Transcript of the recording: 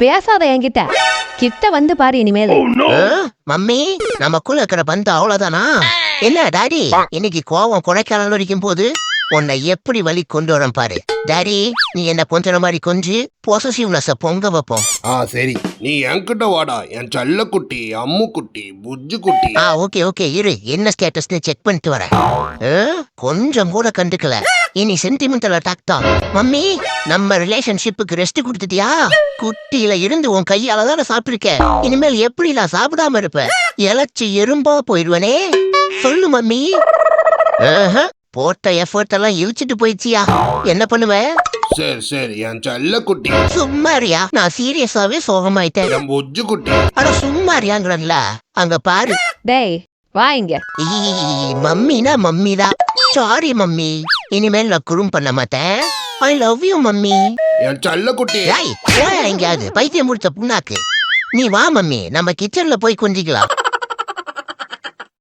பேசாத என்கிட்ட. கிட்ட வந்து பாரு இனிமேல். மம்மி நமக்குள்ள இருக்கிற பந்து அவ்வளவுதானா? என்ன டாடி இன்னைக்கு கோவம் கொடைக்கானல் வரைக்கும் போது உன்னை எப்படி வழி கொண்டு வரேன் பாரு. டாடி நீ என்ன கொஞ்ச மாதிரி கொஞ்சி பொசசிவ்னஸ பொங்க வைப்போம். சரி நீ என்கிட்ட வாடா என் செல்ல குட்டி அம்மு குட்டி புஜ்ஜு குட்டி. ஓகே ஓகே இரு என்ன ஸ்டேட்டஸ்னு செக் பண்ணிட்டு வரேன். கொஞ்சம் கூட கண்டுக்கல. இனி சென்டிமெண்டல் அட்டாக் தான். மம்மி நம்ம ரிலேஷன்ஷிப்புக்கு ரெஸ்ட் கொடுத்துட்டியா? குட்டியில இருந்து உன் கையால தானே சாப்பிட்டுருக்க. இனிமேல் எப்படி நான் சாப்பிடாம இருப்ப? இழைச்சி எறும்பா போயிடுவனே. சொல்லு மம்மி. போட்ட எஃபர்ட் எல்லாம் இழிச்சிட்டு போயிடுச்சியா? என்ன பண்ணுவ? சரி சரி என் செல்ல குட்டி. சும்மாரியா நான் சீரியஸாவே சோகமாயிட்டேன். என் புஜ்ஜு குட்டி. அட சும்மாரியாங்கிறல்ல. அங்க பாரு. டேய் வா இங்க. மம்மினா மம்மிதான். Sorry mummy. இனிமேல் நான் குறும் பண்ண மாட்டேன். I love you mummy. என் செல்ல குட்டி. எங்கேயாவது பைத்தியம் முடிச்ச புண்ணாக்கு. நீ வா மம்மி நம்ம கிச்சன்ல போய் கொஞ்சிக்கலாம்.